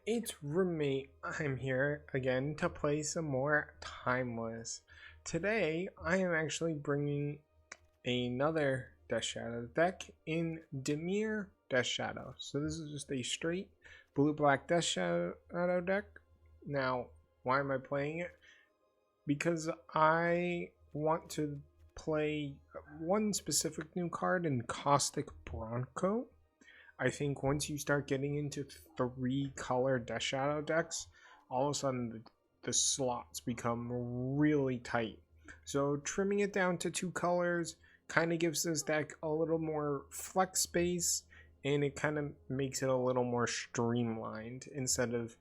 It's Roommate. I'm here again to play some more Timeless. Today, I am actually bringing another Death Shadow deck in Dimir Death Shadow. So this is just a straight blue-black Death Shadow deck. Now, why am I playing it? Because I want to play one specific new card in Caustic Bronco. I think once you start getting into 3-color Death Shadow decks, all of a sudden the slots become really tight. So trimming it down to 2 colors kind of gives this deck a little more flex space, and it kind of makes it a little more streamlined instead of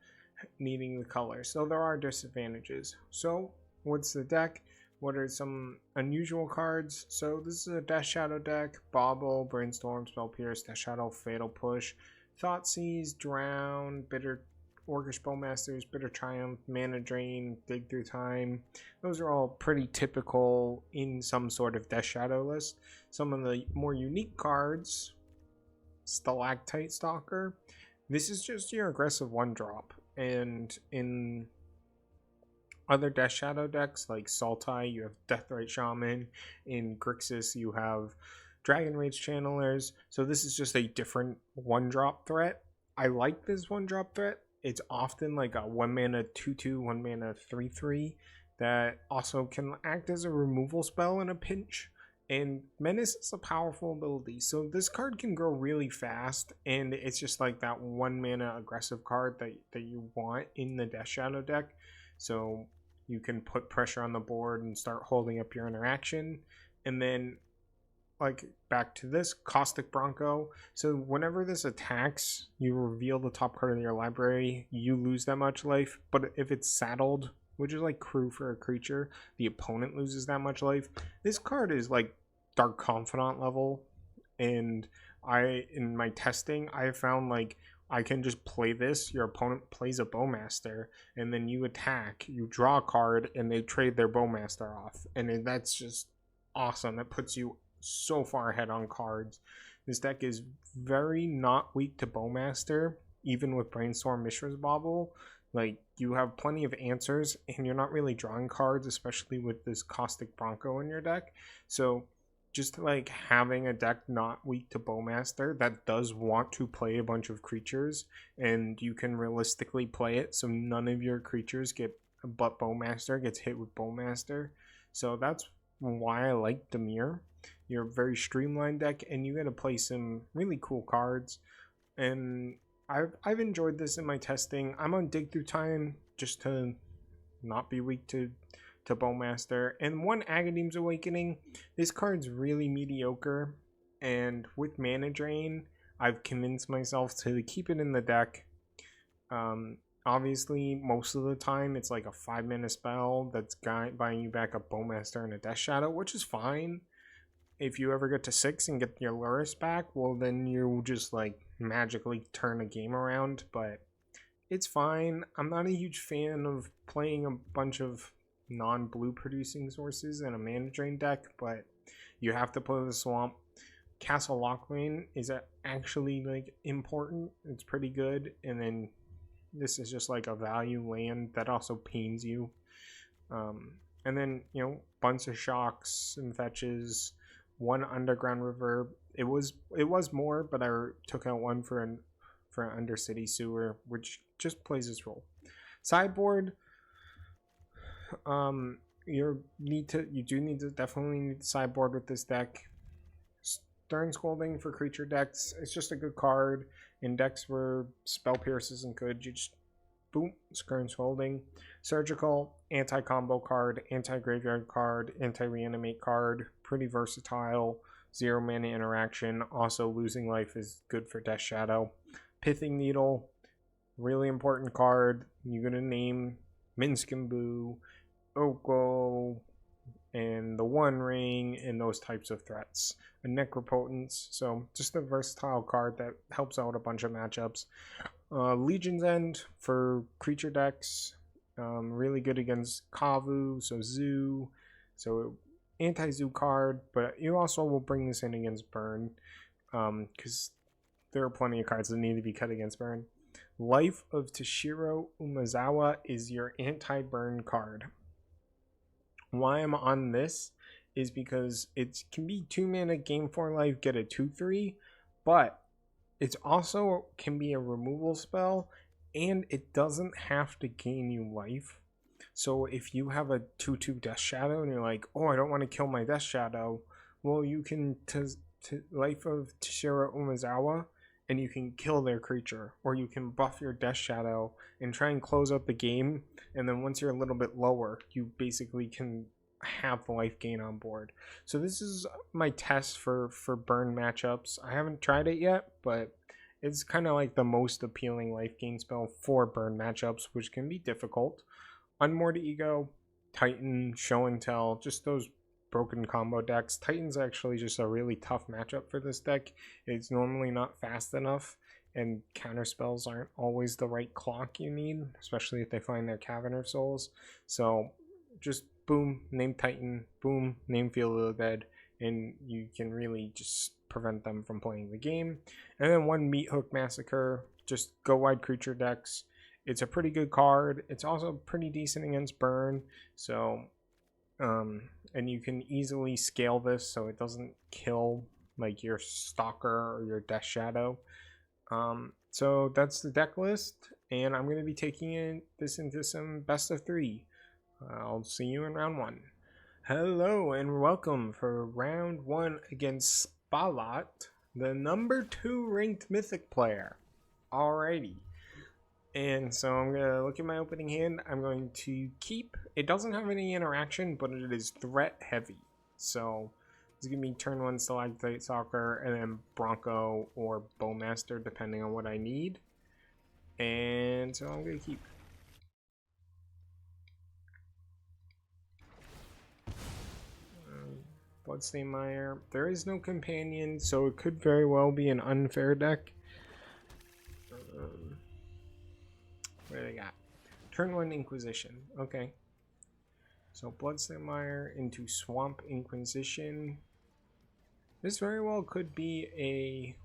needing the color. So there are disadvantages. So what's the deck? What are some unusual cards? So this is a Death Shadow deck. Bauble, Brainstorm, Spell Pierce, Death Shadow, Fatal Push, Thoughtseize, Drown, Bitter Orcish Bowmasters, Bitter Triumph, Mana Drain, Dig Through Time. Those are all pretty typical in some sort of Death Shadow list. Some of the more unique cards, Stalactite Stalker. This is just your aggressive 1-drop. And in other Death Shadow decks like Sultai, you have Deathrite Shaman. In Grixis, you have Dragon Rage Channelers. So this is just a different 1-drop threat. I like this 1-drop threat. It's often like a 1-mana 2/2, 1-mana 3/3 that also can act as a removal spell in a pinch. And Menace is a powerful ability, so this card can grow really fast, and it's just like that 1-mana aggressive card that you want in the Death Shadow deck. So you can put pressure on the board and start holding up your interaction. And then, like, back to this, Caustic Bronco. So whenever this attacks, you reveal the top card of your library, you lose that much life. But if it's saddled, which is like crew for a creature, the opponent loses that much life. This card is like Dark Confidant level. And in my testing, I found like I can just play this. Your opponent plays a Bowmaster, and then you attack. You draw a card, and they trade their Bowmaster off, and that's just awesome. It puts you so far ahead on cards. This deck is very not weak to Bowmaster, even with Brainstorm Mishra's Bauble. Like, you have plenty of answers, and you're not really drawing cards, especially with this Caustic Bronco in your deck. So just like having a deck not weak to Bowmaster that does want to play a bunch of creatures, and you can realistically play it so none of your creatures but Bowmaster gets hit with Bowmaster. So that's why I like Dimir. You're a very streamlined deck, and you get to play some really cool cards. And I've enjoyed this in my testing. I'm on Dig Through Time just to not be weak to Bowmaster. And one Agadeem's Awakening. This card's really mediocre, and with Mana Drain, I've convinced myself to keep it in the deck. Obviously, most of the time, it's like a 5-mana spell that's buying you back a Bowmaster and a Death Shadow, which is fine. If you ever get to 6 and get your Luris back, well, then you just like magically turn a game around, but it's fine. I'm not a huge fan of playing a bunch of non-blue producing sources in a Mana Drain deck, but you have to play the Swamp. Castle Lockrane is actually like important. It's pretty good. And then this is just like a value land that also pains you. And then, you know, bunch of shocks and fetches, 1 Underground River. It was more, but I took out 1 for an Undercity Sewer, which just plays its role. Sideboard, you definitely need to sideboard with this deck. Stern Scolding for creature decks, it's just a good card. In decks where Spell Pierce isn't good, you just boom, Stern Scolding. Surgical, anti-combo card, anti-graveyard card, anti-reanimate card, pretty versatile. 0 mana interaction, also losing life is good for Death Shadow. Pithing Needle, really important card. You're gonna name Minskimbu, Oko, and the One Ring, and those types of threats. A Necropotence, so just a versatile card that helps out a bunch of matchups. Legion's End for creature decks, really good against Kavu, so Zoo, so anti-Zoo card, but you also will bring this in against Burn, because there are plenty of cards that need to be cut against Burn. Life of Toshiro Umezawa is your anti-burn card. Why I'm on this is because it can be 2 mana, gain 4 life, get a 2/3, but it also can be a removal spell, and it doesn't have to gain you life. So if you have a 2/2 Death Shadow and you're like, oh, I don't want to kill my Death Shadow, well, you can Life of Toshiro Umezawa, and you can kill their creature, or you can buff your Death Shadow and try and close out the game, and then once you're a little bit lower, you basically can have the life gain on board. So this is my test for burn matchups. I haven't tried it yet, but it's kind of like the most appealing life gain spell for burn matchups, which can be difficult. Unmoored Ego, Titan, Show and Tell, just those broken combo decks. Titan's actually just a really tough matchup for this deck. It's normally not fast enough, and counter spells aren't always the right clock you need, especially if they find their Cavern of Souls. So just boom, name Titan, boom, name Field of the Dead, and you can really just prevent them from playing the game. And then one Meat Hook Massacre, just go wide creature decks. It's a pretty good card. It's also pretty decent against burn. So, and you can easily scale this so it doesn't kill like your Stalker or your Death Shadow. So that's the deck list, and I'm going to be taking this into some best of 3. I'll see you in round 1. Hello and welcome for round 1 against Spalat, the number 2 ranked Mythic player. Alrighty. And so I'm going to look at my opening hand. I'm going to keep. It doesn't have any interaction, but it is threat heavy. So it's going to be turn 1 Stalactite Stalker, and then Bronco or Bowmaster, depending on what I need. And so I'm going to keep. Bloodstained Mire. There is no companion, so it could very well be an unfair deck. What do they got? Turn 1 Inquisition. Okay. So Bloodstained Mire into Swamp Inquisition. This very well could be a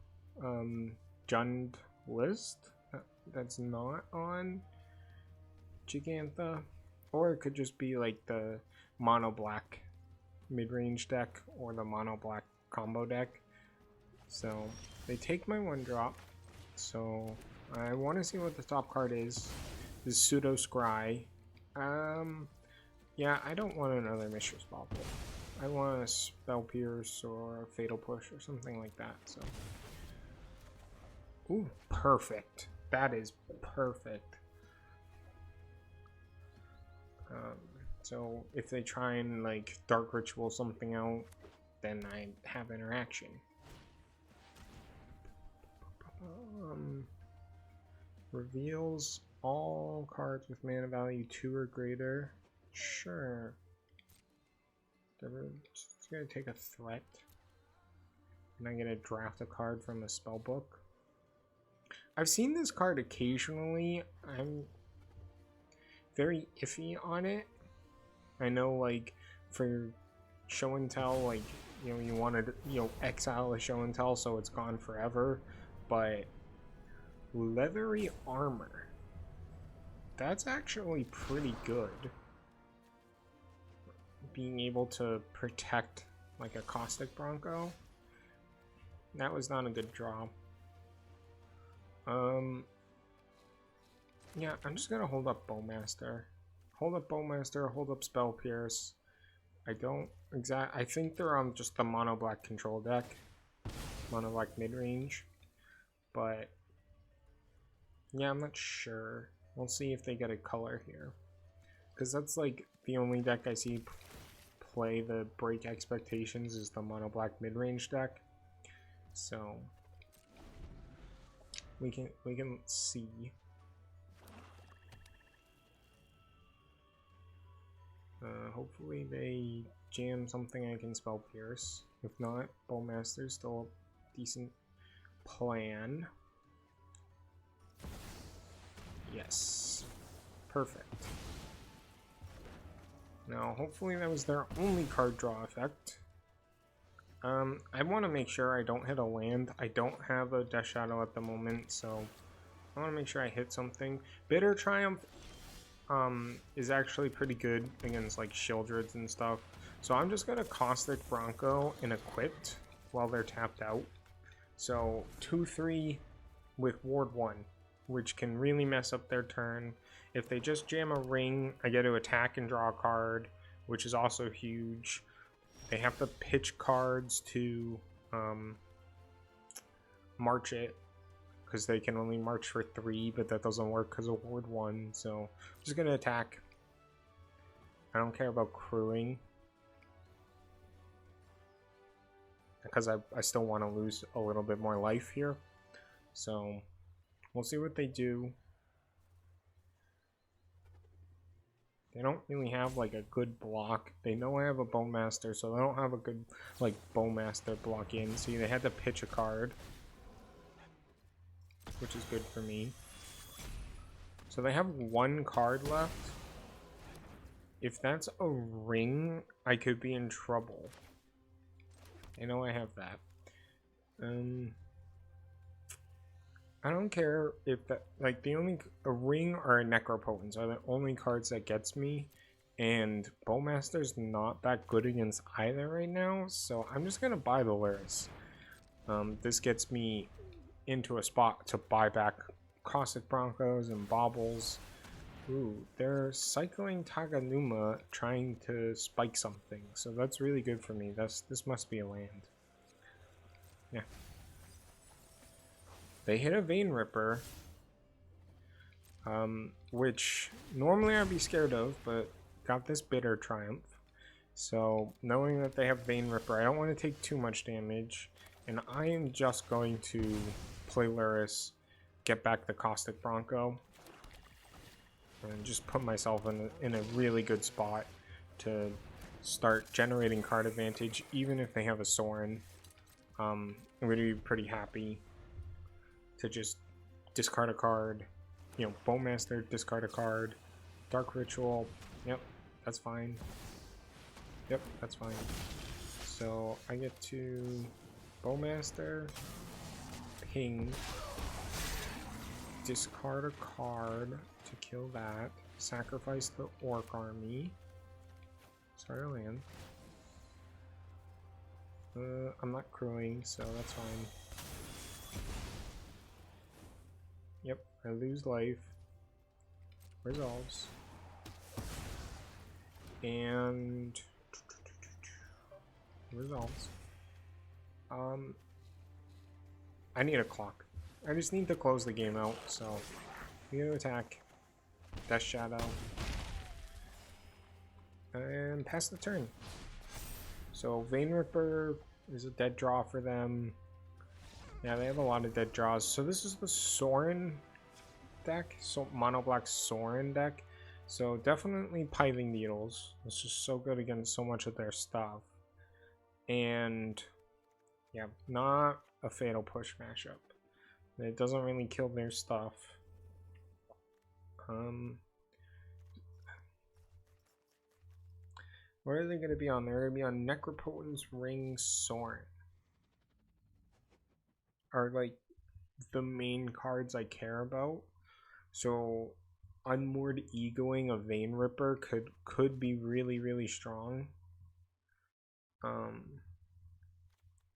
Jund list that's not on Gigantha. Or it could just be like the mono black mid-range deck or the mono black combo deck. So they take my 1-drop. So I want to see what the top card is. This Pseudo Scry. Yeah, I don't want another Mistress Bauble. I want a Spell Pierce or a Fatal Push or something like that. So, ooh, perfect. That is perfect. So if they try and like Dark Ritual something out, then I have interaction. Reveals all cards with mana value 2 or greater. Sure. It's gonna take a threat. And I'm gonna draft a card from a spell book. I've seen this card occasionally. I'm very iffy on it. I know, like, for Show and Tell, like, you know, you wanted, exile a Show and Tell so it's gone forever, but Leathery Armor, that's actually pretty good. Being able to protect, like, a Caustic Bronco, that was not a good draw. Yeah, I'm just gonna hold up Bowmaster. Hold up Bowmaster, hold up Spell Pierce. I think they're on just the mono black control deck. Mono black mid-range. But yeah, I'm not sure. We'll see if they get a color here. Because that's like the only deck I see play the break expectations is the mono black mid-range deck. So we can see. Hopefully they jam something I can Spell Pierce. If not, Bowmaster's still a decent plan. Yes. Perfect. Now, hopefully that was their only card draw effect. I want to make sure I don't hit a land. I don't have a Death Shadow at the moment, so I want to make sure I hit something. Bitter Triumph is actually pretty good against like Shieldreds and stuff. So I'm just gonna Caustic Bronco and equipped while they're tapped out. So 2-3 with Ward 1, which can really mess up their turn. If they just jam a ring, I get to attack and draw a card, which is also huge. They have to pitch cards to march it, because they can only march for 3, but that doesn't work because of Ward 1. So I'm just going to attack. I don't care about crewing, because I still want to lose a little bit more life here. So we'll see what they do. They don't really have like a good block. They know I have a Bowmaster, so they don't have a good like Bowmaster block in. See, they had to pitch a card, which is good for me. So they have 1 card left. If that's a ring, I could be in trouble. I know I have that. I don't care if that, like, a ring or a Necropotence are the only cards that gets me, and Bowmaster's not that good against either right now, so I'm just gonna buy the Luris. This gets me into a spot to buy back Caustic Broncos and Baubles. Ooh, they're cycling Taganuma trying to spike something, so that's really good for me. This must be a land. Yeah. They hit a Vein Ripper, which normally I'd be scared of, but got this Bitter Triumph. So knowing that they have Vein Ripper, I don't want to take too much damage, and I am just going to play Luris, get back the Caustic Bronco, and just put myself in a really good spot to start generating card advantage, even if they have a Sorin. I'm going to be pretty happy to just discard a card, you know, Bowmaster, discard a card, Dark Ritual, yep, that's fine. Yep, that's fine. So I get to Bowmaster, ping, discard a card to kill that, sacrifice the Orc Army, start a land. I'm not crewing, so that's fine. Yep, I lose life. Resolves. And resolves. I need a clock. I just need to close the game out, so I'm gonna attack. Death Shadow. And pass the turn. So Vein Ripper is a dead draw for them. Yeah, they have a lot of dead draws. So this is the Sorin deck, so mono black Sorin deck. So definitely Pithing Needles. It's just so good against so much of their stuff. And yeah, not a Fatal Push mashup. It doesn't really kill their stuff. What are they going to be on? They're going to be on Necropotence Ring Sorin. Are like the main cards I care about. So Unmoored Egoing a Vein Ripper could be really, really strong. I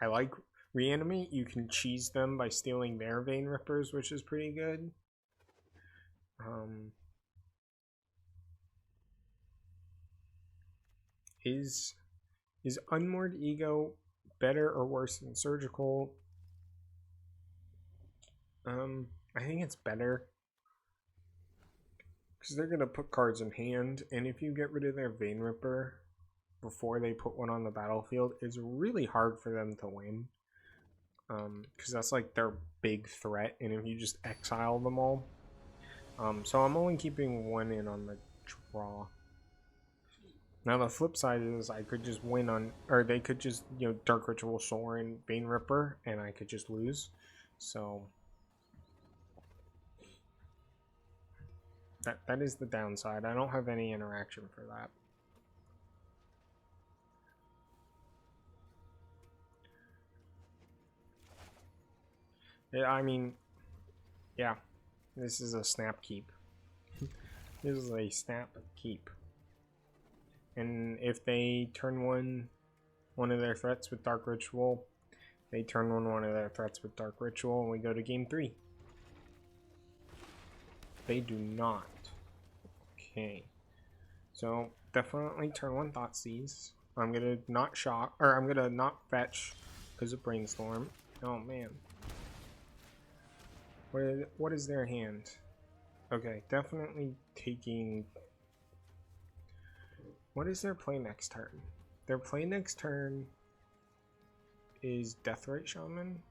like Reanimate. You can cheese them by stealing their Vein Rippers, which is pretty good. Is Unmoored Ego better or worse than Surgical? I think it's better, because they're going to put cards in hand, and if you get rid of their Vein Ripper before they put one on the battlefield, it's really hard for them to win. Because that's like their big threat, and if you just exile them all. So I'm only keeping 1 in on the draw. Now the flip side is I could just win on, or they could just, you know, Dark Ritual Sorin, Vein Ripper, and I could just lose. So that is the downside. I don't have any interaction for that. Yeah, I mean, yeah. This is a snap keep. This is a snap keep. And if they turn one of their threats with Dark Ritual, they turn one of their threats with Dark Ritual, and we go to game 3. They do not. Okay. So definitely turn 1 Thoughtseize. I'm gonna not shock, or I'm gonna not fetch because of Brainstorm. Oh man. What is their hand? Okay, definitely taking. What is their play next turn? Their play next turn is Deathrite Shaman.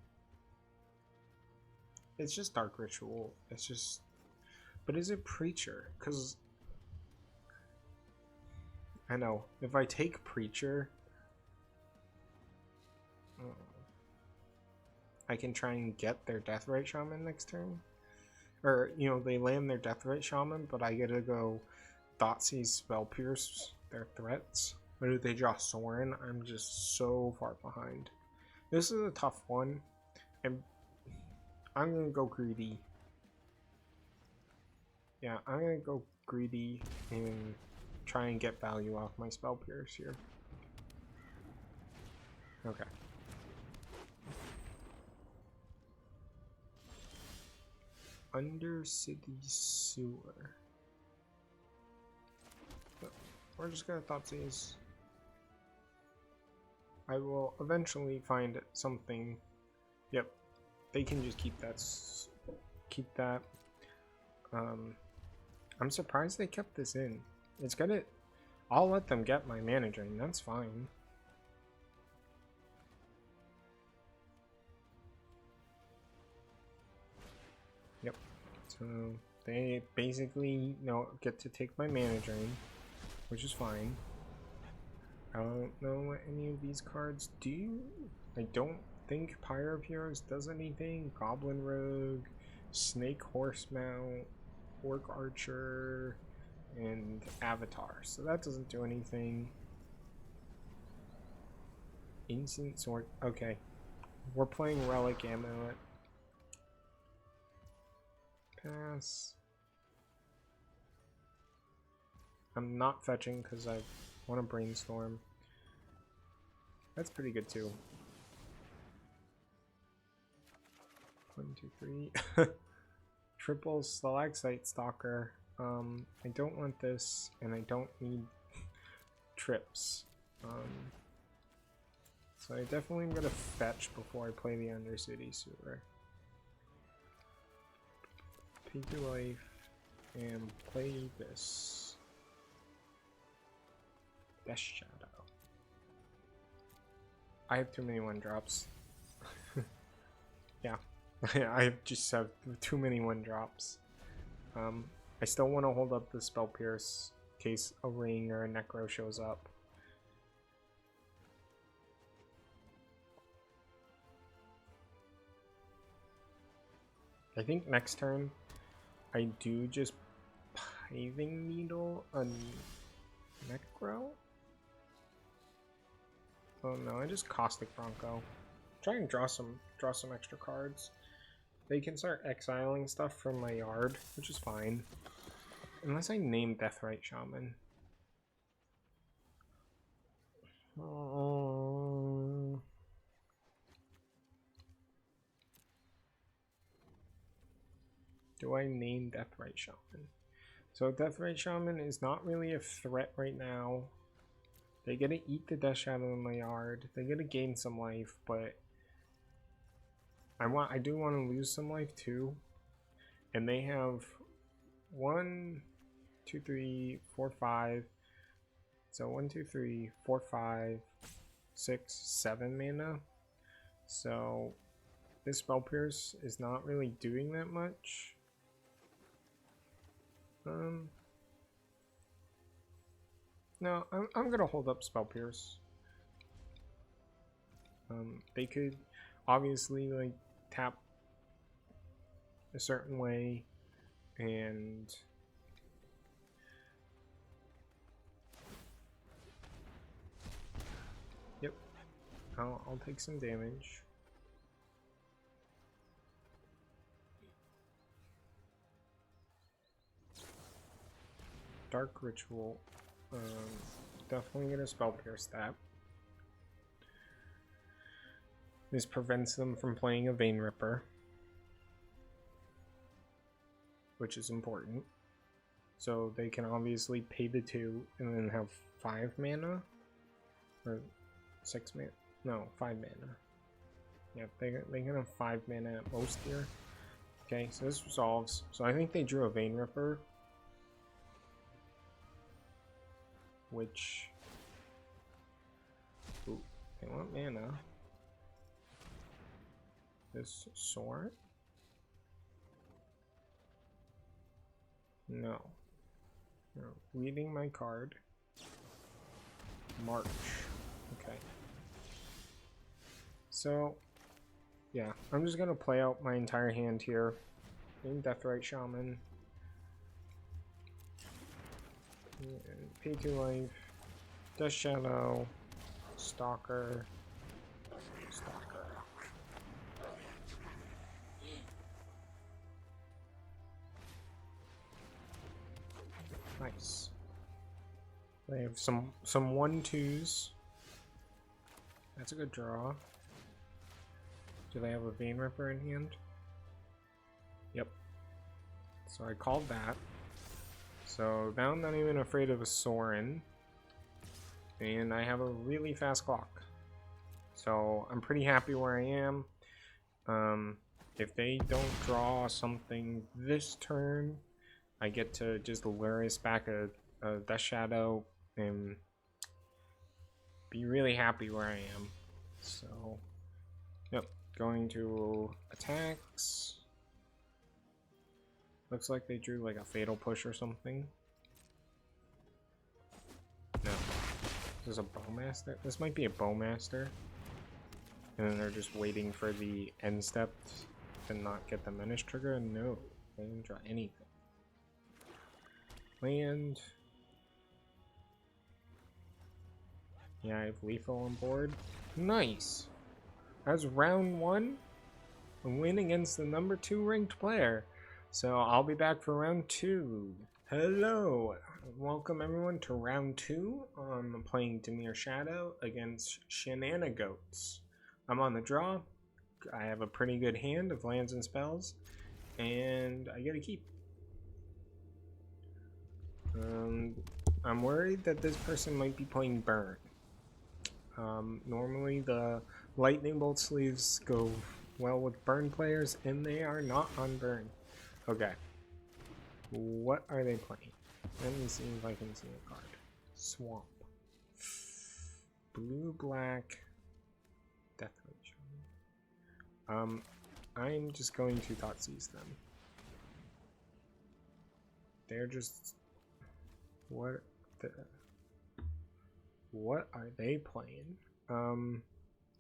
It's just Dark Ritual. It's just. But is it Preacher? Because I know if I take Preacher, I can try and get their Deathrite Shaman next turn. Or, you know, they land their Deathrite Shaman, but I get to go Thoughtseize, Spell Pierce their threats. But if they draw Sorin, I'm just so far behind. This is a tough one, and I'm going to go greedy. Yeah, I'm going to go greedy and try and get value off my Spell Pierce here. Okay. Undercity Sewer. We're just gonna Thoughtseize. I will eventually find something. Yep, they can just keep that. Keep that. I'm surprised they kept this in. It's gonna. I'll let them get my mana drain. That's fine. Yep. So they basically, get to take my mana drain, which is fine. I don't know what any of these cards do. I don't think Pyre of Heroes does anything. Goblin Rogue, Snake Horsemount, Orc Archer, and Avatar. So that doesn't do anything. Instant Sword. Okay. We're playing Relic Amulet. Pass. I'm not fetching because I want to Brainstorm. That's pretty good too. 1, 2, 3. Triple Stalactite Stalker. I don't want this, and I don't need trips. So I definitely am gonna fetch before I play the Undercity Sewer. Pay 2 life and play this. Death Shadow. I have too many 1-drops. Yeah, I just have too many 1-drops. I still want to hold up the Spell Pierce in case a Ring or a Necro shows up. I think next turn I do just Pithing Needle a Necro? Oh no, I just Caustic Bronco. Try and draw some extra cards. They can start exiling stuff from my yard, which is fine. Unless I name Deathrite Shaman. Do I name Deathrite Shaman? So Deathrite Shaman is not really a threat right now. They get to eat the Death Shadow in my yard. They get to gain some life, but I do want to lose some life too. And they have 1, 2, 3, 4, 5. So 1, 2, 3, 4, 5, 6, 7 mana. So this Spell Pierce is not really doing that much. No, I'm gonna hold up Spell Pierce. They could obviously like tap a certain way, and yep, I'll take some damage. Dark Ritual. Definitely gonna spell pierce that. This prevents them from playing a Vein Ripper, which is important. So they can obviously pay the 2 and then have 5 mana? Or 6 mana? No, 5 mana. Yeah, they can have 5 mana at most here. Okay, so this resolves. So I think they drew a Vein Ripper. Which... Ooh, they want mana. This sword? No. No. Reading my card. March. Okay. So, yeah, I'm just gonna play out my entire hand here. In Deathrite Shaman. And pay 2 life. Death Shadow. Stalker. Stalker. Nice. They have some 1/2s. That's a good draw. Do they have a Vein Ripper in hand? Yep. So I called that. So now I'm not even afraid of a Sorin. And I have a really fast clock. So I'm pretty happy where I am. If they don't draw something this turn, I get to just lure us back a Death Shadow and be really happy where I am. So, yep, going to attacks. Looks like they drew like a Fatal Push or something. No, this is a Bowmaster. This might be a Bowmaster. And then they're just waiting for the end step to not get the Menace trigger. No, they didn't draw anything. Land. Yeah, I have Lethal on board. Nice! That's round 1. A win against the number 2 ranked player. So I'll be back for round 2. Hello! Welcome everyone to round 2. I'm playing Dimir Shadow against Shenanigoats. I'm on the draw. I have a pretty good hand of lands and spells. And I get a keep. I'm worried that this person might be playing Burn. Normally the Lightning Bolt sleeves go well with Burn players, and they are not on Burn. Okay. What are they playing? Let me see if I can see a card. Swamp. Blue, black. Deathly Shaman. I'm just going to Thoughtseize them. They're just... What are they playing?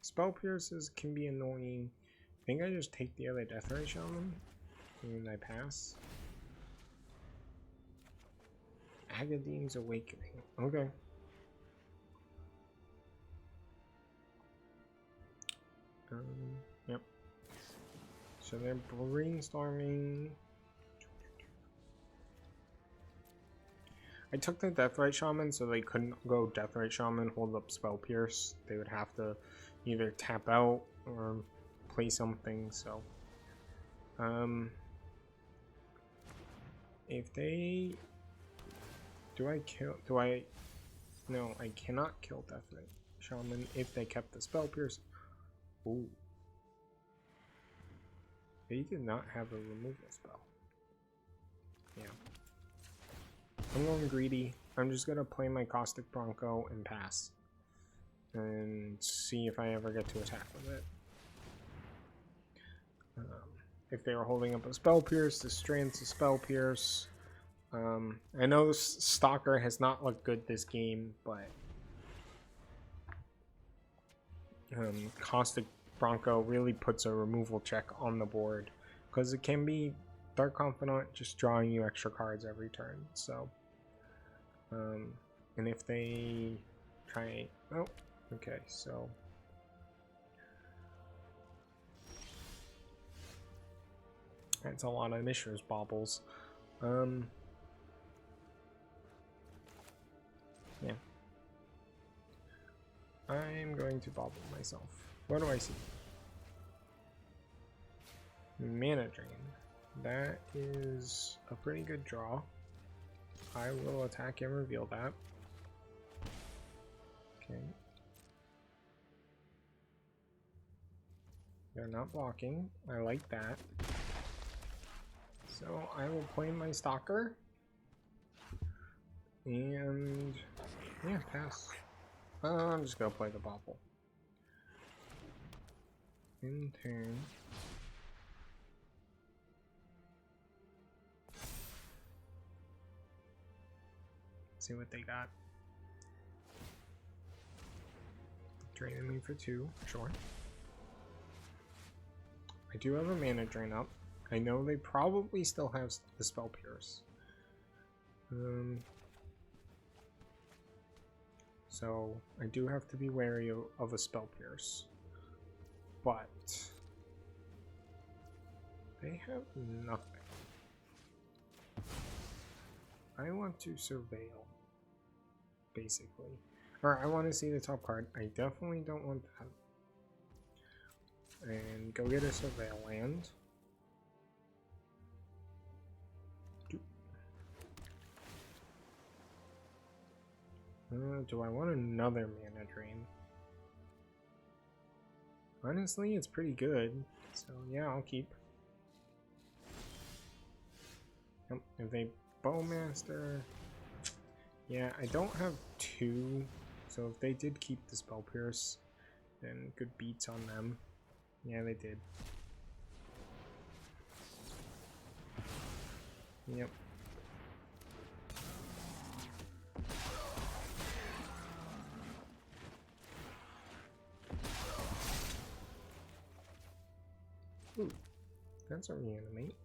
Spell Pierces can be annoying. I think I just take the other Deathrite Shaman and I pass. Agadeem's Awakening. Okay. Yep. So they're brainstorming. I took the Deathrite Shaman so they couldn't go Deathrite Shaman, hold up Spell Pierce. They would have to either tap out or play something, so. If they... Do I... No, I cannot kill Deathrite Shaman if they kept the Spell Pierce. Ooh. They did not have a removal spell. Yeah. I'm going greedy. I'm just gonna play my Caustic Bronco and pass. And see if I ever get to attack with it. If they were holding up a Spell Pierce, the Strand's a Spell Pierce. I know Stalker has not looked good this game, but Caustic Bronco really puts a removal check on the board. Because it can be Dark Confidant just drawing you extra cards every turn, so... and if they try... Oh, okay, so... That's a lot of Mishra's Baubles. I'm going to bobble myself. What do I see? Mana Drain. That is a pretty good draw. I will attack and reveal that. Okay. They're not blocking. I like that. So I will play my Stalker. And yeah, pass. I'm just gonna play the bobble. In turn. See what they got. Draining me for 2, sure. I do have a mana drain up. I know they probably still have the Spell Pierce. So I do have to be wary of a Spell Pierce. But they have nothing. I want to surveil, basically. Or I want to see the top card. I definitely don't want that. And go get a surveil land. Do I want another mana drain? Honestly, it's pretty good. So yeah, I'll keep. Yep, if they Bowmaster. Yeah, I don't have 2. So if they did keep the Spell Pierce, then good beats on them. Yeah, they did. Yep. Ooh, that's a reanimate.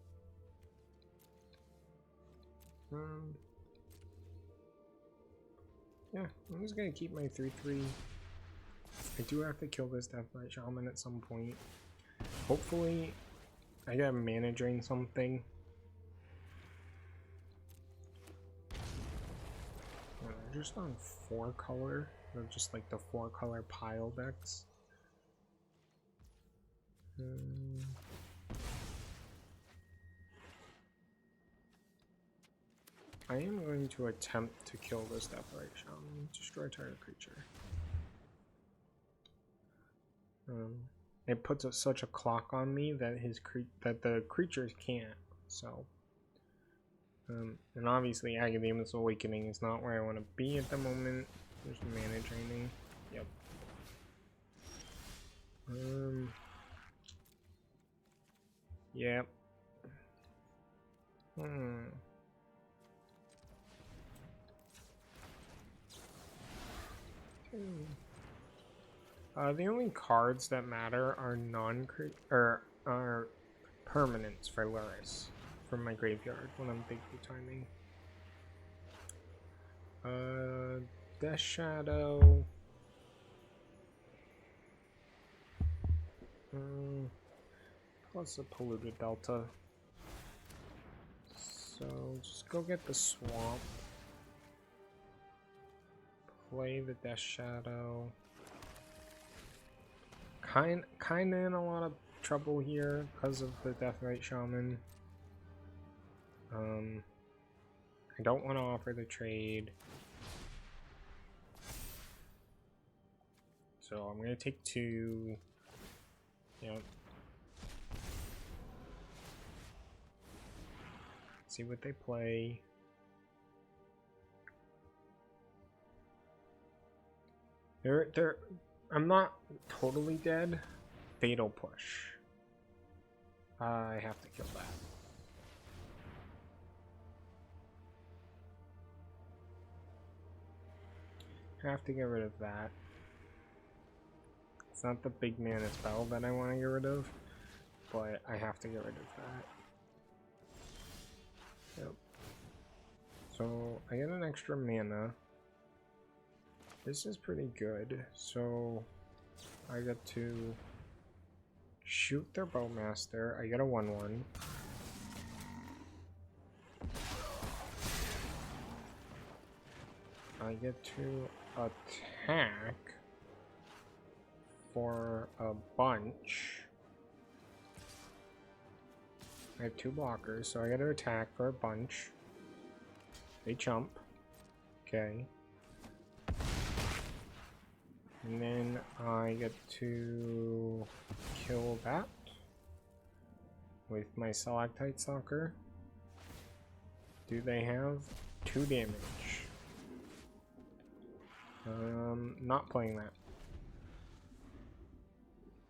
Yeah, I'm just gonna keep my 3/3. I do have to kill this Deathrite Shaman at some point. Hopefully, I gotta mana drain something. They're just on 4 color. They're just like the 4 color pile decks. I am going to attempt to kill this Deathrite Shaman. Destroy target creature. It puts such a clock on me that the creatures can't. So, and obviously, Academia's Awakening is not where I want to be at the moment. There's mana draining. Yep. Yep. The only cards that matter are are permanents for Luris from my graveyard when I'm big blue timing. Death Shadow. Plus a polluted delta. So just go get the swamp. Play the Death Shadow. Kinda in a lot of trouble here because of the Deathrite Shaman. I don't want to offer the trade. So I'm gonna take 2. Yep. See what they play. I'm not totally dead. Fatal Push. I have to kill that. Have to get rid of that. It's not the big mana spell that I want to get rid of, but I have to get rid of that. Yep. So I get an extra mana. This is pretty good. So I get to shoot their Bowmaster. I get a 1/1. I get to attack for a bunch. I have 2 blockers, so I gotta attack for a bunch. They jump. Okay. And then I get to kill that with my Stalactite Stalker. Do they have 2 damage? Not playing that.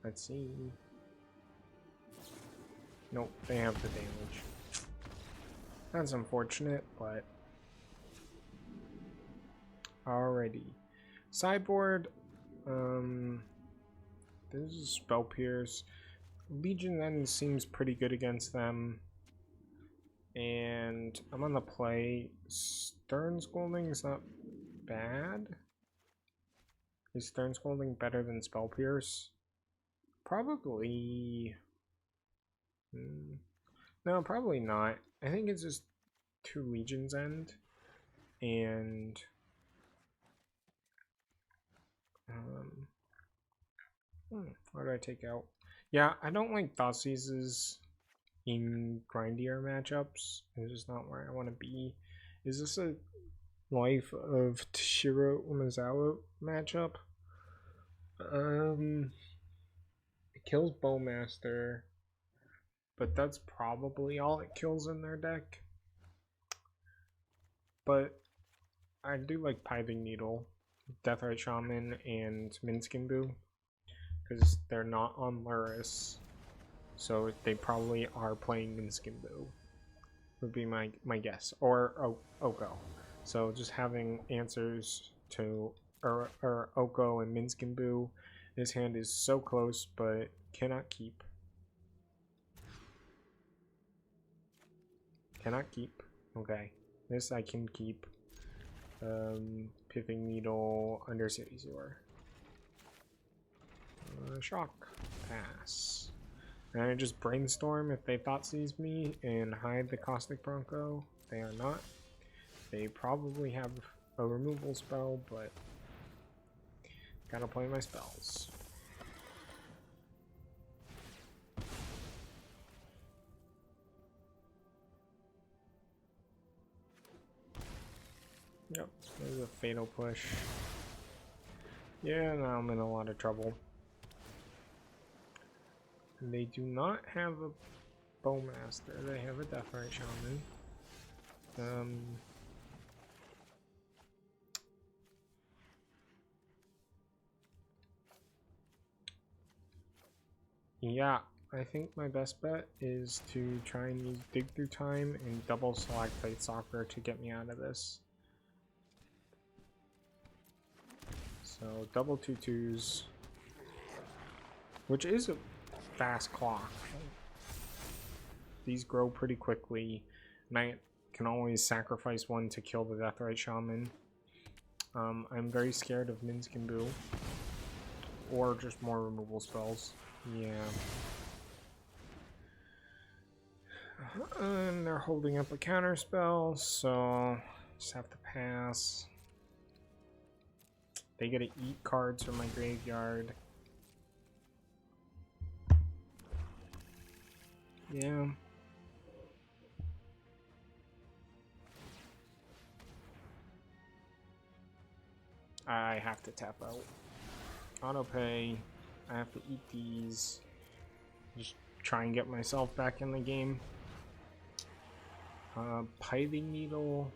Let's see. Nope, they have the damage. That's unfortunate, but alrighty. Sideboard. This is Spell Pierce. Legion End seems pretty good against them. And I'm on the play. Stern Scolding is not bad. Is Stern Scolding better than Spell Pierce? Probably. No, probably not. I think it's just 2 Legion's End. And what do I take out? Yeah, I don't like Thoughtseize's in grindier matchups. It's just not where I want to be. Is this a Life of Tashiro Umezawa matchup? It kills Bowmaster, but that's probably all it kills in their deck. But I do like Pithing Needle, Deathrite Shaman, and Minskinbu, because they're not on Luris, so they probably are playing Minskinbu, would be my guess, or Oko. So just having answers to Oko and Minskinbu. His hand is so close, but cannot keep. Cannot keep. Okay. This I can keep. Pithing Needle, Undercity Sewer. Shock. Pass. And I just brainstorm if they Thoughtseize me and hide the Caustic Bronco. They are not. They probably have a removal spell, but gotta play my spells. Yep, there's a Fatal Push. Yeah, now I'm in a lot of trouble. They do not have a Bowmaster, they have a Deathrite Shaman. Yeah, I think my best bet is to try and use Dig Through Time and double Stalactite Stalker to get me out of this. So double 2/2s, which is a fast clock. These grow pretty quickly, and I can always sacrifice one to kill the Deathrite Shaman. I'm very scared of Minskinbu, or just more removal spells. Yeah. And they're holding up a counter spell, so just have to pass. They get to eat cards from my graveyard. Yeah. I have to tap out. Auto pay. I have to eat these. Just try and get myself back in the game. Pithing Needle.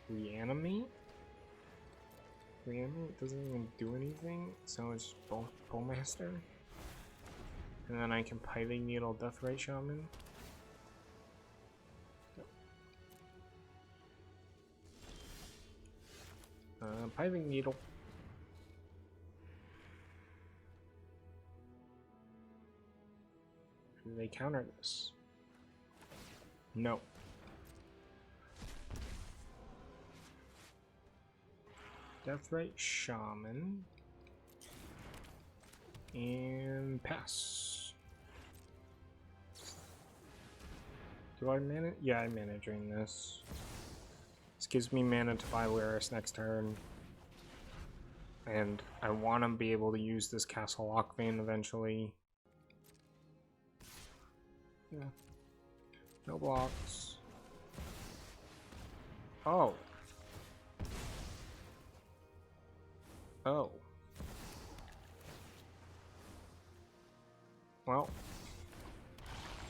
Reanimate? Reanimate doesn't even do anything, so it's Bowmaster. And then I can Pithing Needle Deathrite Shaman. Pithing Needle. Do they counter this? No. Deathrite Shaman. And pass. Do I manage? Yeah, I managing this. This gives me mana to buy Luris next turn. and I want to be able to use this Castle Lock Vein eventually. Yeah. No blocks. Oh. Oh. Well,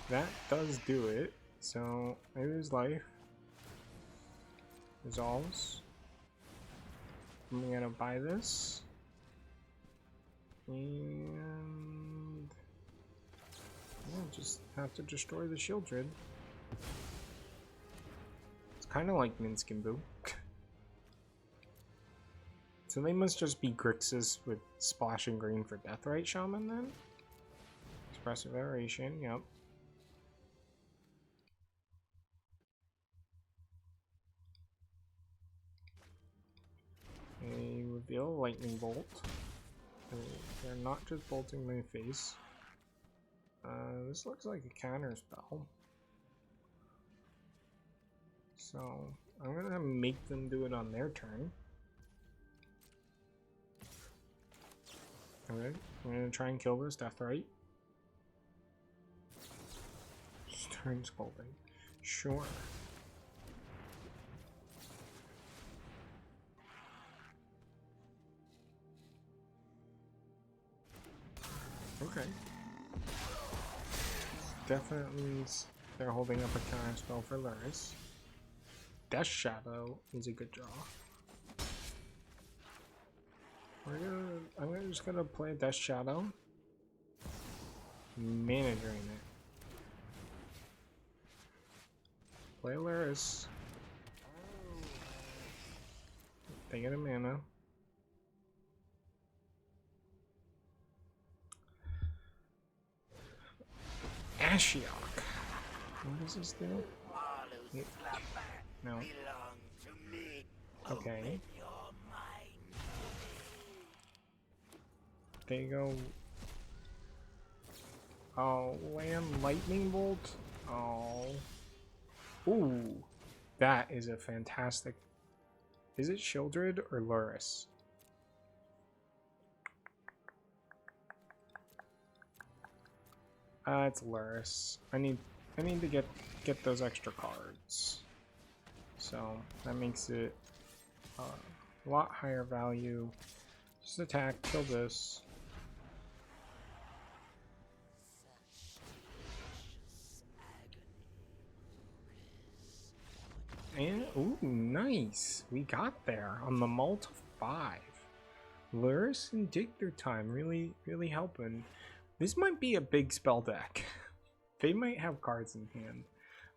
that does do it. So, maybe his life resolves. I'm gonna buy this. And yeah, just have to destroy the Shieldred. It's kind of like Minsk and Boo. So they must just be Grixis with Splashing Green for Deathrite Shaman then? Expressive Aeration, yep. A reveal Lightning Bolt. They're not just bolting my face. This looks like a counter spell. So I'm gonna make them do it on their turn. Okay, I'm gonna try and kill this Deathrite. Turn Scolding. Sure. Okay. Definitely means they're holding up a counter spell for Luris. Death Shadow is a good draw. I'm just gonna play Death Shadow. Mana Drain it. Play Luris. They get a mana. Ashiok. What does this do? No. Okay. There you go. Oh, land Lightning Bolt. Oh. Ooh. That is a fantastic. Is it Shieldred or Luris? It's Luris. I need to get those extra cards. So that makes it a lot higher value. Just attack, kill this. And ooh, nice. We got there on the Mult 5. Luris and Dig Time really helping. This might be a big spell deck. They might have cards in hand.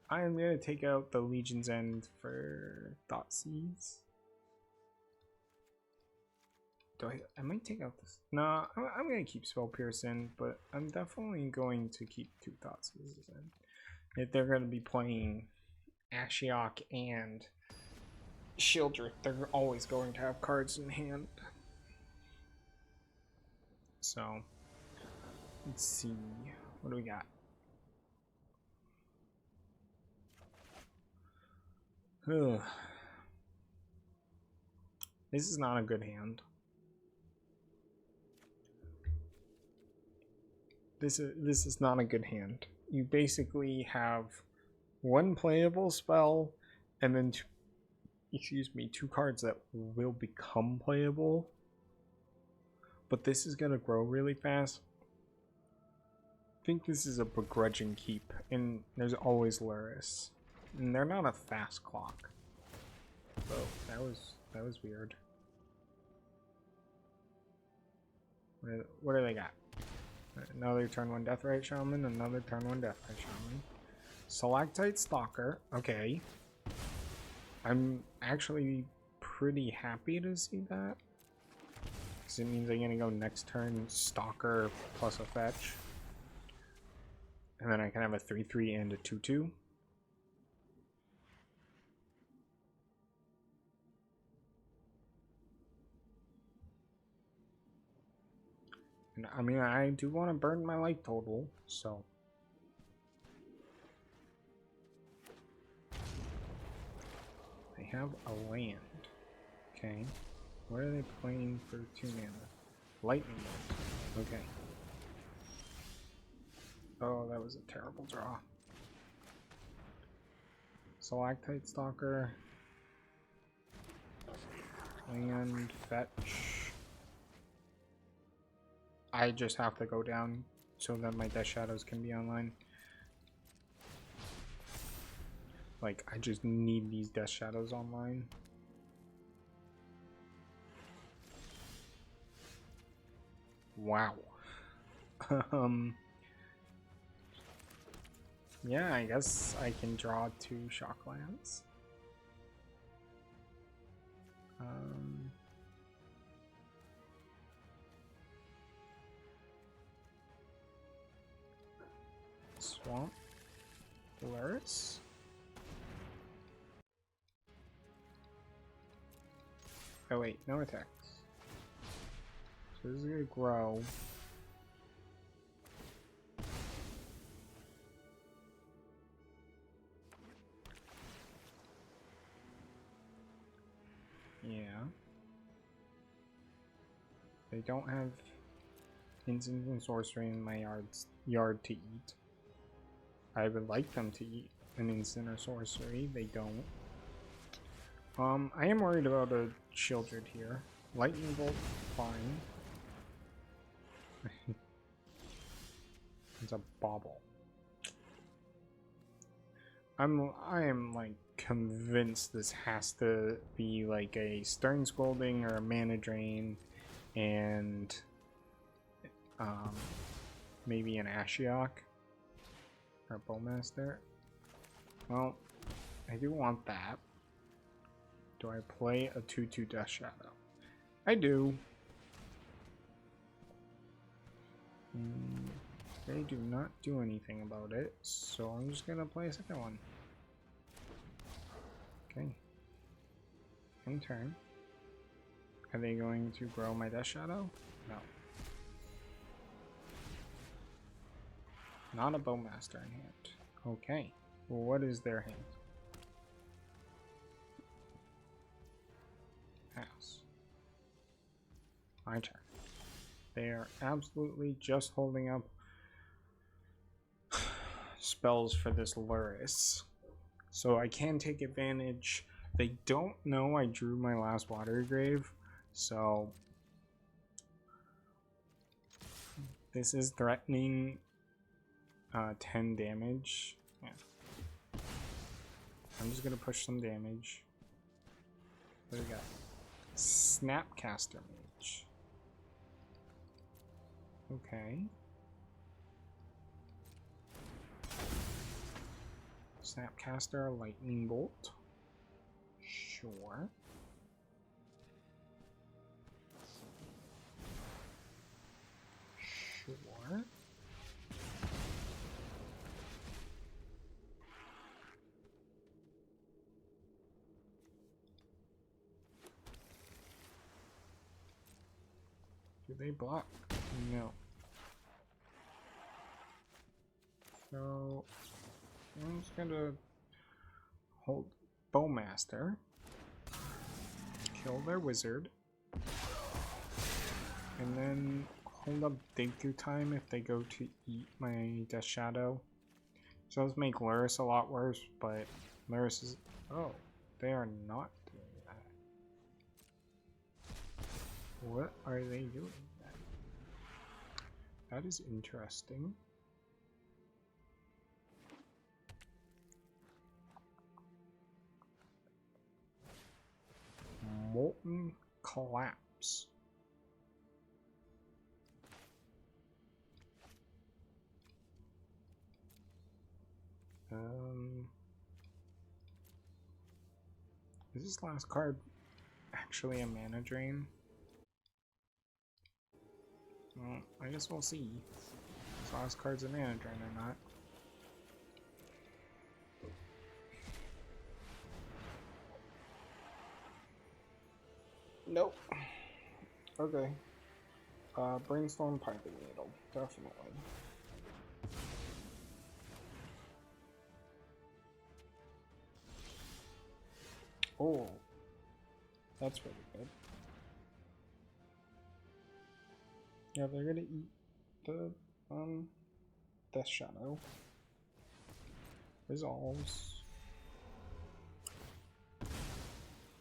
I am gonna take out the Legion's End for Thoughtseize. I might take out this. No, I'm gonna keep Spell Pierce in, but I'm definitely going to keep 2 Thoughtseizes in. If they're gonna be playing Ashiok and Shieldred, they're always going to have cards in hand. So let's see. What do we got? Ugh. This is not a good hand. This is not a good hand. You basically have one playable spell and then two cards that will become playable. But this is gonna grow really fast. I think this is a begrudging keep, and there's always Luris. And they're not a fast clock. Oh, that was weird. What do they got? Another turn 1 Deathrite Shaman, another turn 1 Deathrite Shaman. Stalactite Stalker, okay. I'm actually pretty happy to see that. Because it means I'm gonna go next turn Stalker plus a fetch. And then I can have a 3/3 and a 2/2. And I mean, I do want to burn my life total, so. They have a land. Okay. What are they playing for 2 mana? Lightning bolt. Okay. Oh, that was a terrible draw. Stalactite Stalker. Land, fetch. I just have to go down so that my Death Shadows can be online. Like, I just need these Death Shadows online. Wow. Yeah, I guess I can draw 2 Shocklands. Swamp. Polaris. Oh wait, no attacks. So this is gonna grow. Yeah. They don't have instant and sorcery in my yard to eat. I would like them to eat an instant or sorcery. They don't. I am worried about a Shieldred here. Lightning Bolt, fine. It's a bauble. I am like convinced this has to be like a Stern Scolding or a Mana Drain and maybe an Ashiok or a Bowmaster. Well, I do want that. Do I play a 2/2 Death Shadow? I do. They do not do anything about it, so I'm just gonna play a second one. Okay. In turn. Are they going to grow my Death Shadow? No. Not a Bowmaster in hand. Okay. Well, what is their hand? Pass. My turn. They are absolutely just holding up spells for this Luris. So I can take advantage. They don't know I drew my last Water Grave, so this is threatening 10 damage. Yeah. I'm just gonna push some damage. What do we got? Snapcaster Mage. Okay. Snapcaster, Lightning Bolt. Sure. Sure. Do they block? No. So I'm just gonna hold Bowmaster, kill their wizard, and then hold up Dig Through Time if they go to eat my Death Shadow. So let's make Luris a lot worse, but Luris is... Oh, they are not doing that. What are they doing then? That is interesting. Molten Collapse. Is this last card actually a mana drain? Well, I guess we'll see. This last card's a mana drain or not. Nope. Okay. Brainstorm Piping Needle. Definitely. Oh. That's really good. Yeah, they're gonna eat the Death Shadow. Resolves.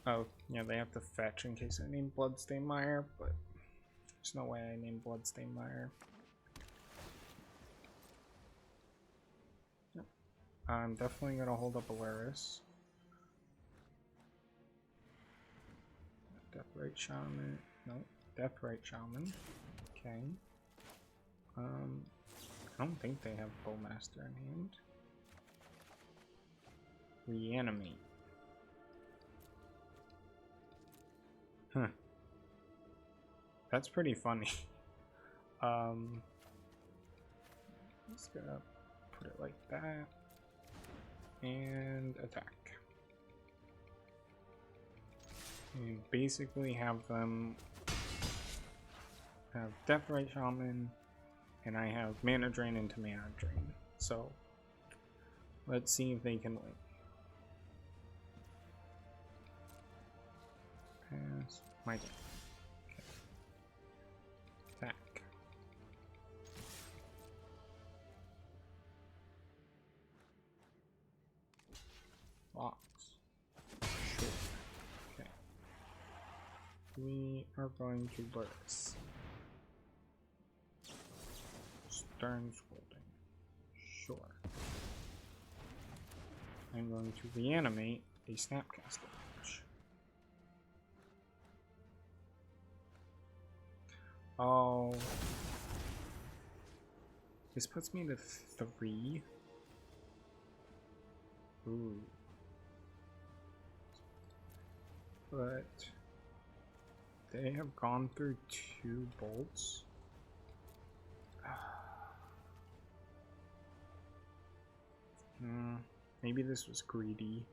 Oh, yeah, they have to fetch in case I name Bloodstained Mire, but there's no way I named Bloodstained Mire. Yep. I'm definitely gonna hold up Alaris. Deathrite Shaman. No, Deathrite Shaman. Okay. I don't think they have Bowmaster in hand. Reanimate. Huh. That's pretty funny. Just gonna put it like that. And attack. And basically have them have Deathrite Shaman, and I have Mana Drain into Mana Drain. So let's see if they can win. Pass my turn. Okay. Attack. Box. Sure. Okay. We are going to burst. Stern Scolding. Sure. I'm going to reanimate a Snapcaster. Oh. This puts me to 3. Ooh. But they have gone through 2 bolts. Maybe this was greedy.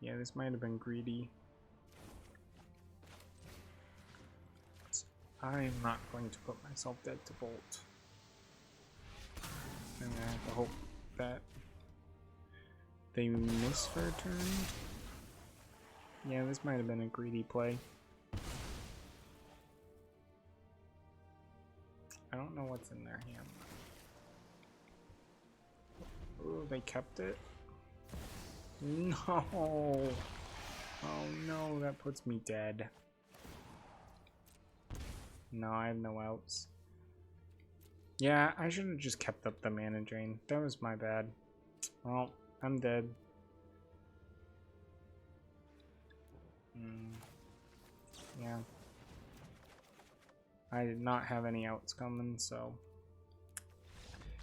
Yeah, this might have been greedy. I'm not going to put myself dead to bolt. I'm gonna have to hope that they miss for a turn. Yeah, this might have been a greedy play. I don't know what's in their hand. Oh, they kept it? No! Oh no, that puts me dead. No, I have no outs. Yeah, I should have just kept up the Mana Drain. That was my bad. Well, I'm dead. Yeah. I did not have any outs coming, so...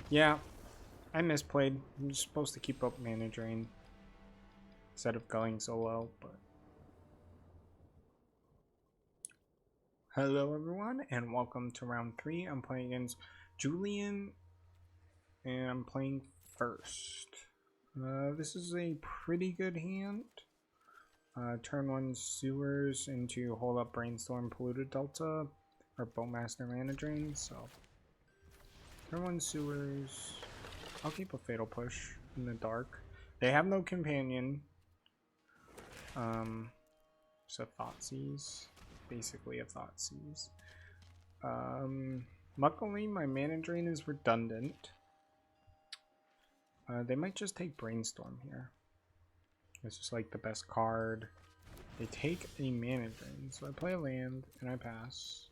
Yeah, I misplayed. I'm just supposed to keep up Mana Drain instead of going so low, but... Hello everyone, and welcome to round 3. I'm playing against Julian, and I'm playing first. This is a pretty good hand. Turn 1 Sewers into Hold Up Brainstorm Polluted Delta, or Bowmaster Mana Drain, so... Turn 1 Sewers... I'll keep a Fatal Push in the dark. They have no companion. So Thoughtseize. Basically a Thoughtseize. Luckily my Mana Drain is redundant. They might just take Brainstorm here. It's just like the best card. They take a Mana Drain, so I play a land and I pass.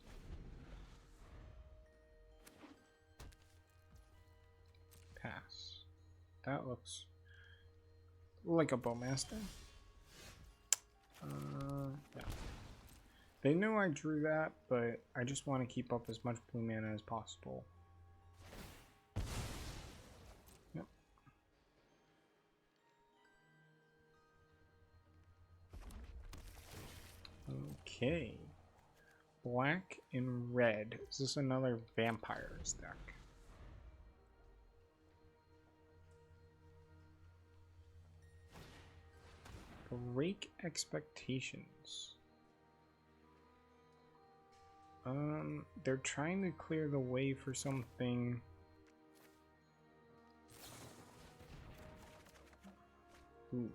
Pass. That looks like a Bowmaster. Yeah. They knew I drew that, but I just want to keep up as much blue mana as possible. Yep. Okay. Black and red. Is this another vampires deck? Break expectations. They're trying to clear the way for something. Ooh,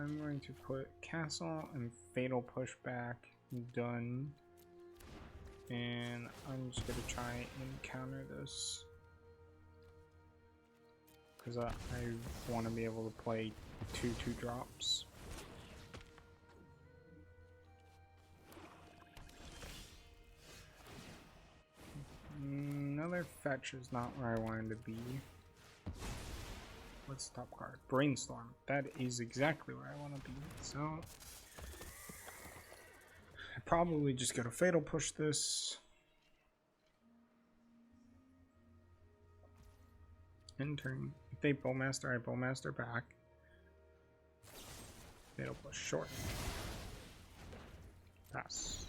I'm going to put castle and fatal pushback done. And I'm just gonna try and counter this. Because I want to be able to play 2/2 drops. Another fetch is not where I wanted to be. What's the top card? Brainstorm. That is exactly where I want to be. So I probably just gotta fatal push this. End turn. If they bowmaster, I bowmaster back. Fatal push short. Pass.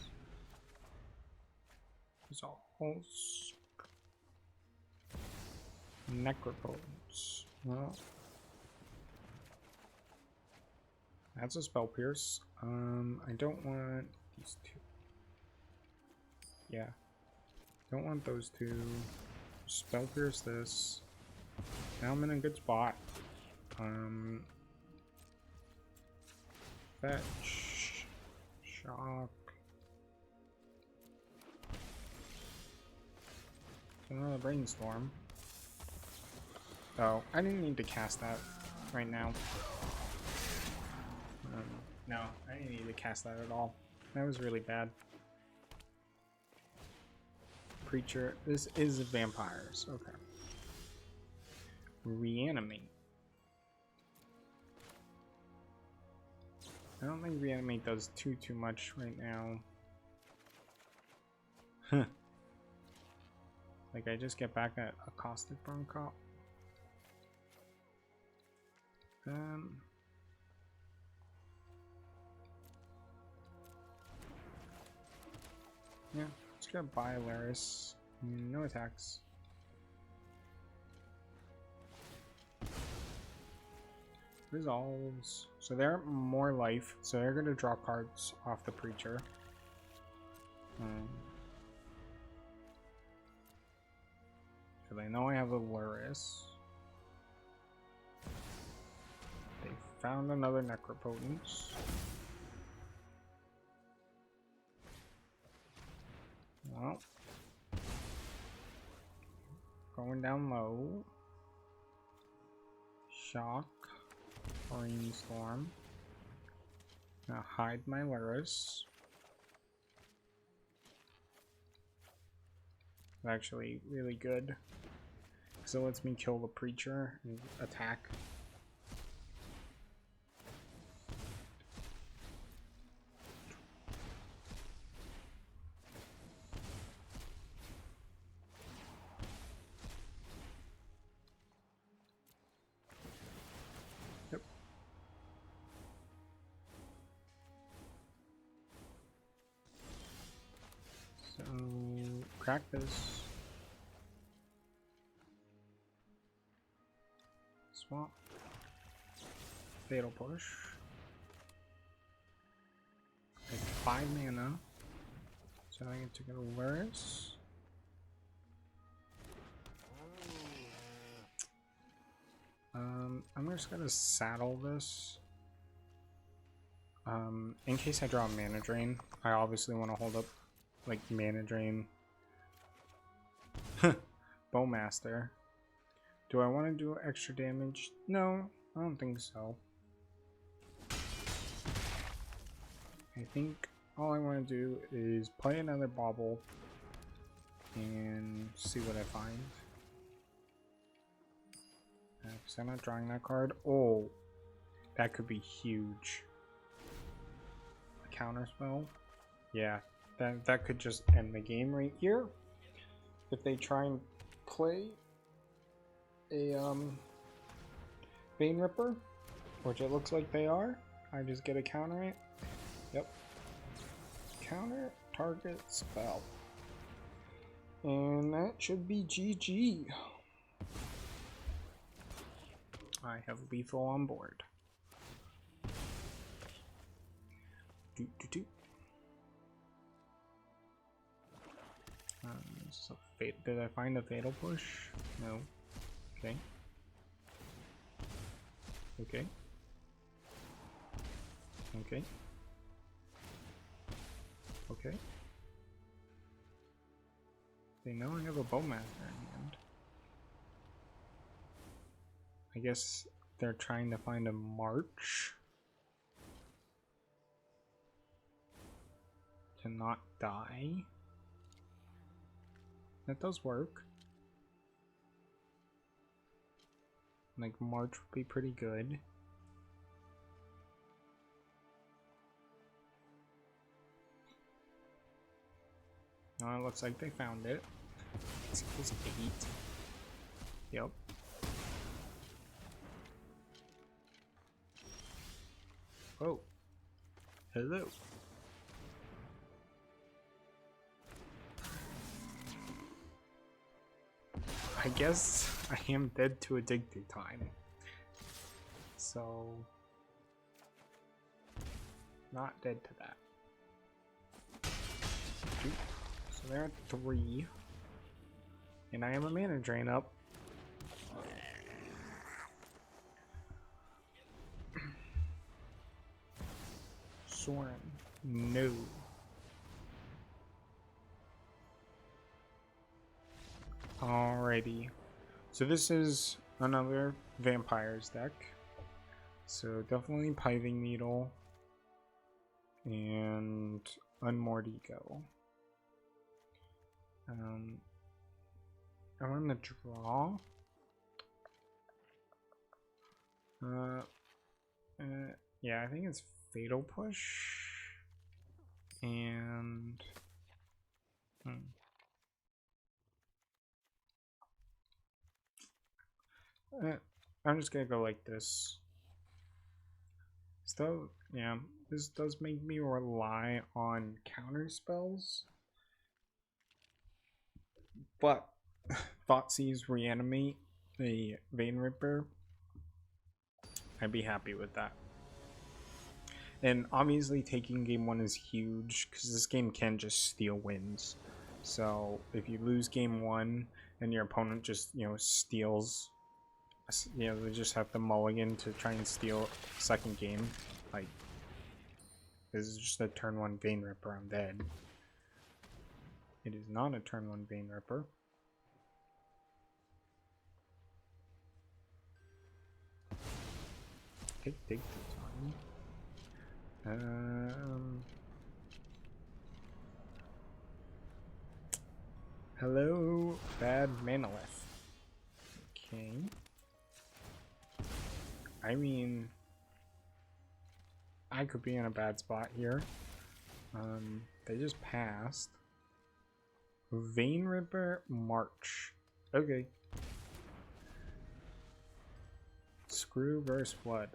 Resolves. Necropotence. Well, that's a spell pierce. I don't want these two. Yeah. Don't want those two. Spell pierce this. Now I'm in a good spot. Fetch. Shock. Another brainstorm. Oh, I didn't need to cast that right now. No, I didn't need to cast that at all. That was really bad. Preacher. This is vampires. Okay. Reanimate. I don't think reanimate does too much right now. Huh. Like I just get back at a caustic bronco. Yeah, let's grab Biolaris. No attacks. Resolves. So they're more life, so they're gonna draw cards off the preacher. So they know I have a Luris. They found another Necropotence. Well, going down low. Shock. Brainstorm. Now hide my Luris. Actually really good because it lets me kill the preacher and attack. Yep. So crack this. Swamp. Fatal push. Like 5 mana. So I get to go Luris. I'm just gonna saddle this. In case I draw a mana drain. I obviously want to hold up like mana drain. Bowmaster. Do I want to do extra damage? No, I don't think so. I think all I want to do is play another bauble and see what I find. Because I'm not drawing that card. Oh, that could be huge. A counter spell? Yeah, that could just end the game right here. If they try and play a Vein Ripper, which it looks like they are, I just get a counter it. Yep. Counter target spell. And that should be GG. I have lethal on board. So did I find a fatal push? No. Okay. Okay. Okay. Okay. They know I have a bowmaster in hand. I guess they're trying to find a march to not die. That does work. Like, march would be pretty good. Oh, it looks like they found it. It's 8. Yep. Oh. Hello. I guess I am dead to addicted time. So, not dead to that. So they're at 3. And I have a mana drain up. Soren. No. Alrighty. So this is another vampires deck. So definitely Pithing Needle and Unmoored Ego. I want to draw. Yeah, I think it's Fatal Push and I'm just gonna go like this. Still, yeah, this does make me rely on counter spells, but Thoughtseize Reanimate the Vein Ripper, I'd be happy with that. And obviously taking game 1 is huge because this game can just steal wins. So if you lose game 1 and your opponent just, steals, they just have to mulligan to try and steal second game. Like, this is just a turn 1 Vein Ripper, I'm dead. It is not a turn 1 Vein Ripper. Take the time. Hello, bad Manolith. Okay. I mean, I could be in a bad spot here. They just passed. Vein Ripper March. Okay. Screw versus Flood.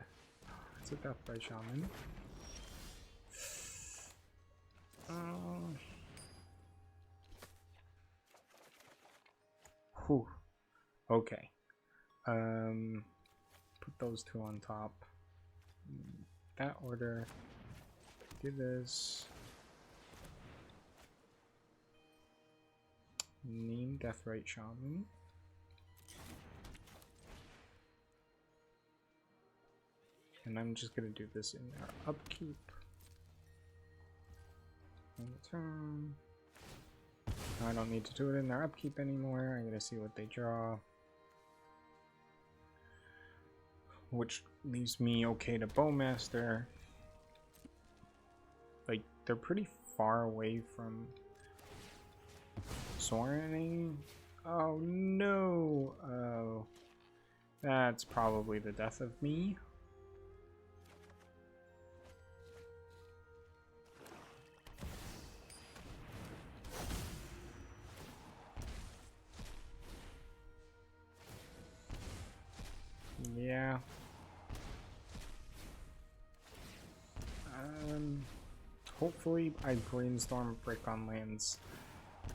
It's a Death by Shaman. Whew. Okay. Put those 2 on top. That order. Do this. Name Deathrite Shaman. And I'm just gonna do this in our upkeep. Turn. I don't need to do it in their upkeep anymore. I'm gonna see what they draw. Which leaves me okay to Bowmaster. Like, they're pretty far away from Sorening. Oh no! Oh. That's probably the death of me. Yeah. Hopefully I brainstorm Brick on lands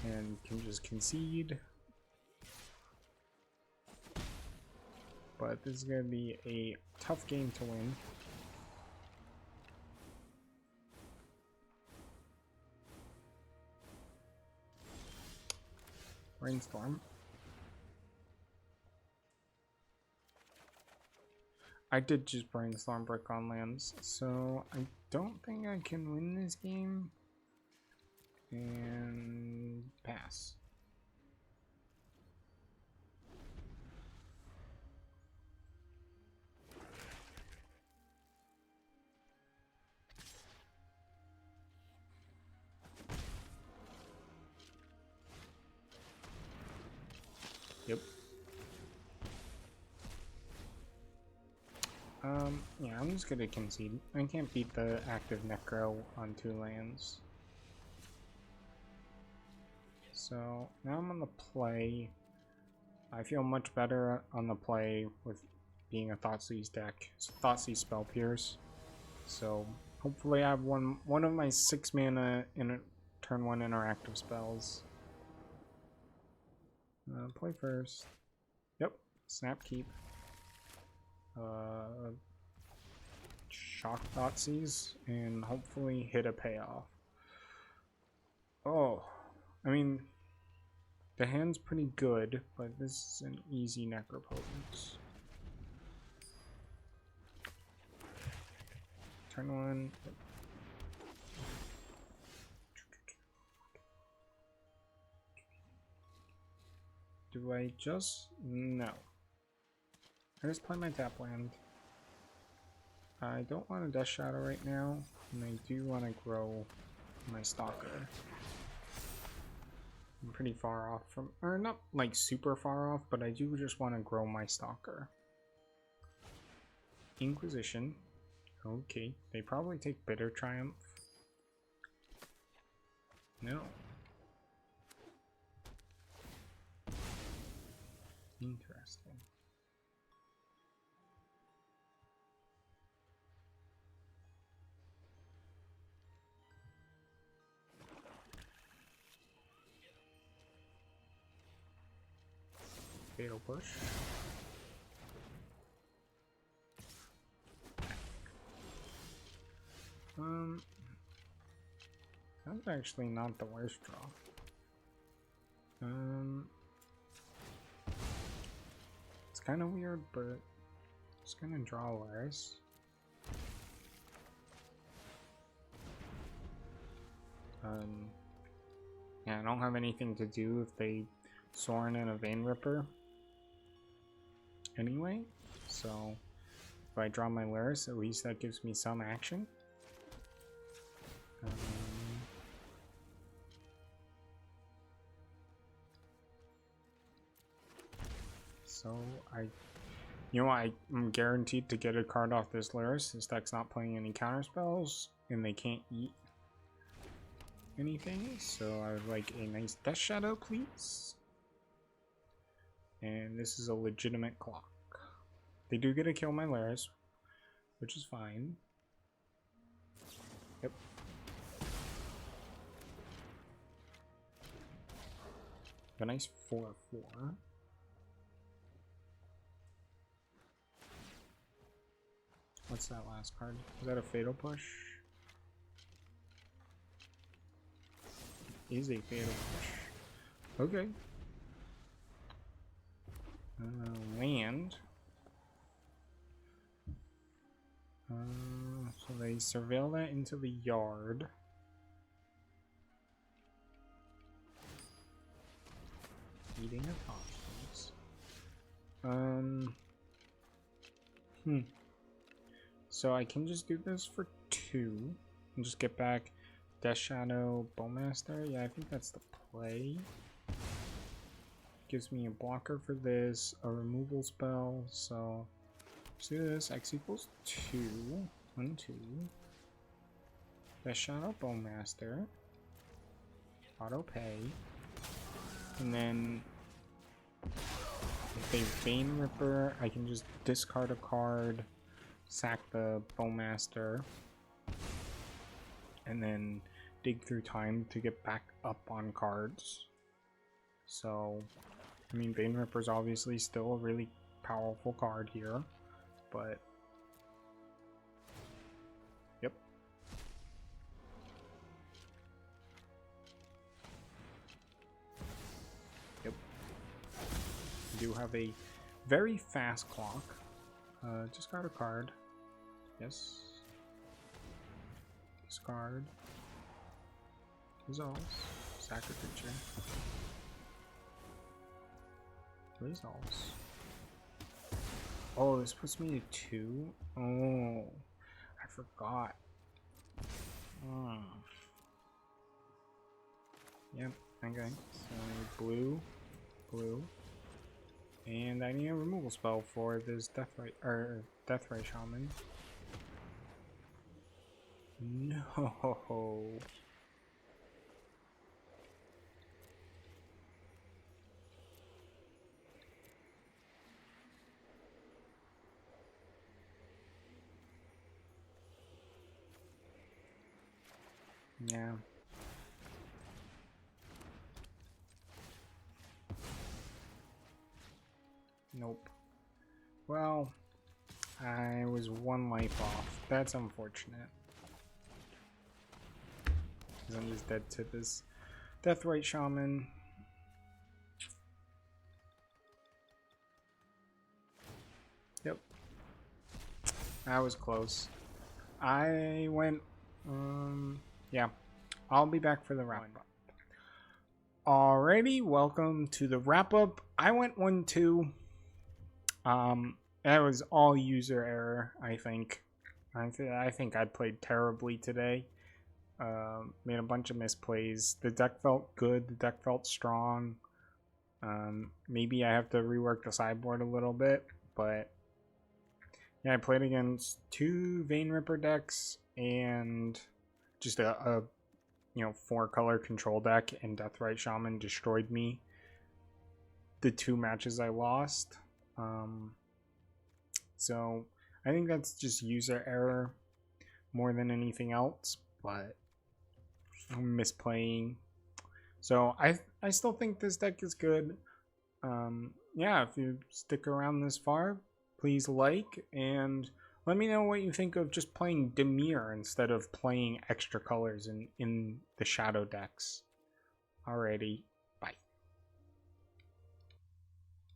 and can just concede. But this is going to be a tough game to win. Brainstorm. I did just brainstorm Brick on lands, so I don't think I can win this game. And pass. Yep. Yeah, I'm just gonna concede. I can't beat the active Necro on 2 lands. So, now I'm on the play. I feel much better on the play with being a Thoughtseize deck. It's Thoughtseize Spell Pierce. So, hopefully I have one of my 6 mana in a turn 1 interactive spells. Play first. Yep, Snap Keep. Shock Thoughtseize, and hopefully hit a payoff. Oh, I mean, the hand's pretty good, but this is an easy Necropotence. Turn 1. Do I just... No. I just play my tap land. I don't want a Death Shadow right now, and I do want to grow my Stalker. I'm pretty far off from... or not like super far off, but I do just want to grow my Stalker. Inquisition. Okay, they probably take Bitter Triumph. No. Interesting. Fatal Push. That's actually not the worst draw. It's kind of weird, but it's gonna draw Laris. Yeah, I don't have anything to do if they Sorin and a Vein Ripper. Anyway, so if I draw my Laris, at least that gives me some action. So I'm guaranteed to get a card off this Laris. This deck's not playing any counter spells, and they can't eat anything. So I would like a nice Death Shadow, please. And this is a legitimate clock. They do get to kill my Laris, which is fine. Yep. A nice 4/4. What's that last card? Is that a Fatal Push? It is a Fatal Push. Okay. Land. So they surveil that into the yard. Eating a Thoughtseize. So I can just do this for 2 and just get back Death Shadow, Bowmaster. Yeah, I think that's the play. Gives me a blocker for this, a removal spell, so let's do this. X equals 2. 1, 2. Death Shadow, Bowmaster. Auto pay. And then if they Vein Ripper, I can just discard a card, sack the Bowmaster, and then dig through time to get back up on cards. So, I mean, Vein Ripper's obviously still a really powerful card here, but yep. Yep. We do have a very fast clock. Discard a card. Yes. Discard. Resolves. Sack a creature. Resolves. Oh, this puts me to 2? Oh, I forgot. Yep, okay. So blue, blue. And I need a removal spell for this Deathray Shaman. No. Yeah. Nope. Well, I was 1 life off. That's unfortunate. Because I'm just dead to this Deathrite Shaman. Yep. That was close. I went, yeah. I'll be back for the wrap-up. Alrighty, welcome to the wrap-up. I went 1-2. That was all user error, I think. I think I played terribly today. Made a bunch of misplays. The deck felt good. The deck felt strong. Maybe I have to rework the sideboard a little bit, but yeah, I played against 2 Vein Ripper decks and just a 4-color control deck, and Deathrite Shaman destroyed me the 2 matches I lost. So I think that's just user error more than anything else, but I'm misplaying. So I still think this deck is good. Yeah, if you stick around this far, please like, and let me know what you think of just playing Dimir instead of playing extra colors in the shadow decks. Alrighty.